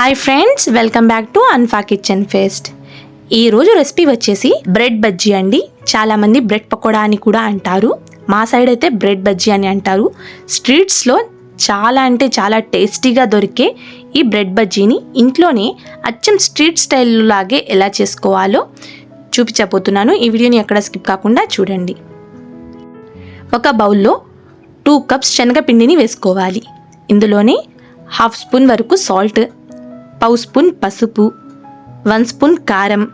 Hi friends, welcome back to అన్ఫా kitchen feast. ఈరోజు recipe వచ్చేసి బ్రెడ్ బజ్జీ అండి. చాలామంది బ్రెడ్ పకోడా అని కూడా అంటారు. మా సైడ్ అయితే బ్రెడ్ బజ్జీ అని అంటారు. స్ట్రీట్స్లో చాలా అంటే చాలా టేస్టీగా దొరికే ఈ బ్రెడ్ బజ్జీని ఇంట్లోనే అచ్చం స్ట్రీట్ స్టైల్ లాగే ఎలా చేసుకోవాలో చూపించబోతున్నాను. ఈ వీడియోని ఎక్కడ స్కిప్ కాకుండా చూడండి. ఒక బౌల్లో 2 కప్స్ శనగపిండిని వేసుకోవాలి. ఇందులోనే 1/2 స్పూన్ వరకు సాల్ట్, 1/2 స్పూన్ పసుపు, 1 స్పూన్ కారం,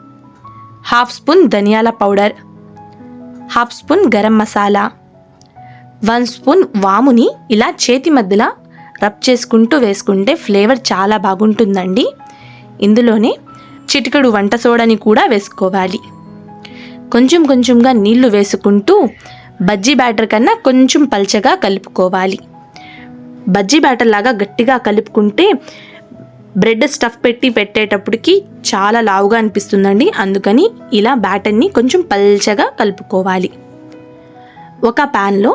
1/2 స్పూన్ ధనియాల powder, 1/2 spoon garam masala, 1 spoon వాముని ఇలా చేతి మధ్యలో రబ్ చేసుకుంటూ వేసుకుంటే ఫ్లేవర్ చాలా బాగుంటుందండి. ఇందులోనే చిటికెడు వంట సోడాని కూడా వేసుకోవాలి. కొంచెం కొంచెంగా నీళ్లు వేసుకుంటూ బజ్జీ బ్యాటర్ కన్నా కొంచెం పల్చగా కలుపుకోవాలి. బజ్జీ బ్యాటర్ లాగా గట్టిగా కలుపుకుంటే బ్రెడ్ స్టఫ్ పెట్టేటప్పటికి చాలా లావుగా అనిపిస్తుందండి. అందుకని ఇలా బ్యాటర్ని కొంచెం పల్చగా కలుపుకోవాలి. ఒక ప్యాన్లో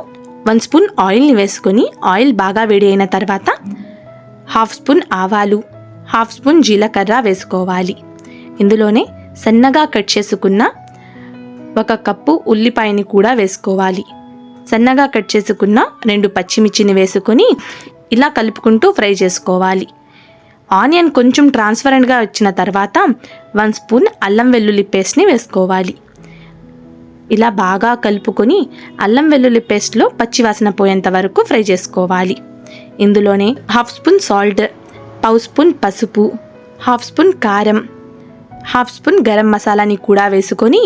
1 స్పూన్ ఆయిల్ని వేసుకొని ఆయిల్ బాగా వేడి అయిన తర్వాత 1/2 స్పూన్ ఆవాలు, 1/2 స్పూన్ జీలకర్ర వేసుకోవాలి. ఇందులోనే సన్నగా కట్ చేసుకున్న 1 కప్పు ఉల్లిపాయని కూడా వేసుకోవాలి. సన్నగా కట్ చేసుకున్న 2 పచ్చిమిర్చిని వేసుకొని ఇలా కలుపుకుంటూ ఫ్రై చేసుకోవాలి. ఆనియన్ కొంచెం ట్రాన్స్పరెంట్గా వచ్చిన తర్వాత 1 స్పూన్ అల్లం వెల్లుల్లి పేస్ట్ని వేసుకోవాలి. ఇలా బాగా కలుపుకొని అల్లం వెల్లుల్లి పేస్ట్లో పచ్చివాసన పోయేంత వరకు ఫ్రై చేసుకోవాలి. ఇందులోనే 1/2 స్పూన్ సాల్ట్, 1/2 స్పూన్ పసుపు, 1/2 స్పూన్ కారం, 1/2 స్పూన్ గరం మసాలాని కూడా వేసుకొని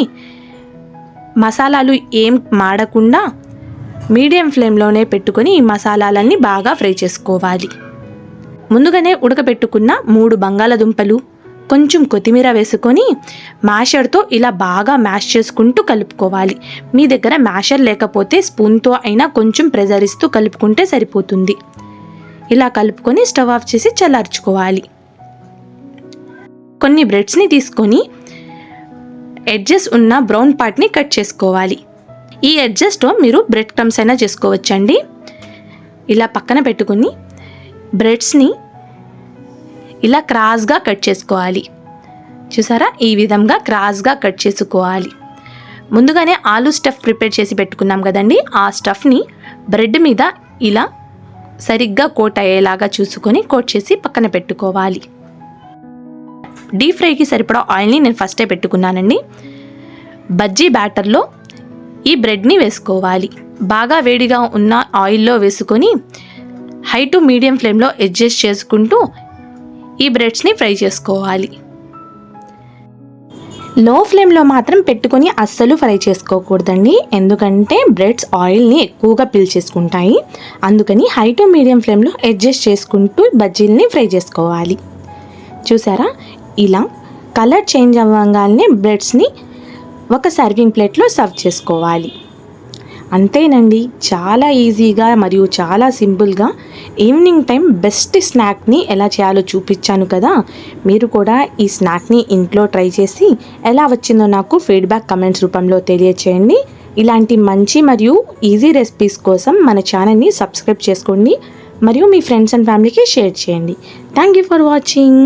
మసాలాలు ఏం మాడకుండా మీడియం ఫ్లేమ్లోనే పెట్టుకొని ఈ మసాలాలన్నీ బాగా ఫ్రై చేసుకోవాలి. ముందుగానే ఉడకబెట్టుకున్న 3 బంగాళదుంపలు, కొంచెం కొత్తిమీర వేసుకొని మ్యాషర్తో ఇలా బాగా మ్యాష్ చేసుకుంటూ కలుపుకోవాలి. మీ దగ్గర మ్యాషర్ లేకపోతే స్పూన్తో అయినా కొంచెం ప్రెజర్ ఇస్తూ కలుపుకుంటే సరిపోతుంది. ఇలా కలుపుకొని స్టవ్ ఆఫ్ చేసి చల్లార్చుకోవాలి. కొన్ని బ్రెడ్స్ని తీసుకొని ఎడ్జెస్ ఉన్న బ్రౌన్ పార్ట్ని కట్ చేసుకోవాలి. ఈ ఎడ్జెస్తో మీరు బ్రెడ్ క్రమ్స్ అయినా చేసుకోవచ్చండి. ఇలా పక్కన పెట్టుకుని బ్రెడ్స్ని ఇలా క్రాస్గా కట్ చేసుకోవాలి. చూసారా, ఈ విధంగా క్రాస్గా కట్ చేసుకోవాలి. ముందుగానే ఆలూ స్టఫ్ ప్రిపేర్ చేసి పెట్టుకున్నాం కదండి, ఆ స్టఫ్ని బ్రెడ్ మీద ఇలా సరిగ్గా కోట్ అయ్యేలాగా చూసుకొని కోట్ చేసి పక్కన పెట్టుకోవాలి. డీప్ ఫ్రైకి సరిపడా ఆయిల్ని నేను ఫస్టే పెట్టుకున్నానండి. బజ్జీ బ్యాటర్లో ఈ బ్రెడ్ని వేసుకోవాలి. బాగా వేడిగా ఉన్న ఆయిల్లో వేసుకొని హై టు మీడియం ఫ్లేమ్లో అడ్జస్ట్ చేసుకుంటూ ఈ బ్రెడ్స్ని ఫ్రై చేసుకోవాలి. లో ఫ్లేమ్లో మాత్రం పెట్టుకొని అస్సలు ఫ్రై చేసుకోకూడదండి, ఎందుకంటే బ్రెడ్స్ ఆయిల్ని ఎక్కువగా పీల్చేసుకుంటాయి. అందుకని హై టు మీడియం ఫ్లేమ్లో అడ్జస్ట్ చేసుకుంటూ బజ్జీల్ని ఫ్రై చేసుకోవాలి. చూసారా, ఇలా కలర్ చేంజ్ అవ్వగానే బ్రెడ్స్ని ఒక సర్వింగ్ ప్లేట్లో సర్వ్ చేసుకోవాలి. అంతేనండి, చాలా ఈజీగా మరియు చాలా సింపుల్గా ఈవినింగ్ టైం బెస్ట్ స్నాక్ని ఎలా చేయాలో చూపించాను కదా. మీరు కూడా ఈ స్నాక్ని ఇంట్లో ట్రై చేసి ఎలా వచ్చిందో నాకు ఫీడ్బ్యాక్ కమెంట్స్ రూపంలో తెలియచేయండి. ఇలాంటి మంచి మరియు ఈజీ రెసిపీస్ కోసం మన ఛానల్ని సబ్స్క్రైబ్ చేసుకోండి మరియు మీ ఫ్రెండ్స్ అండ్ ఫ్యామిలీకి షేర్ చేయండి. Thank you for watching.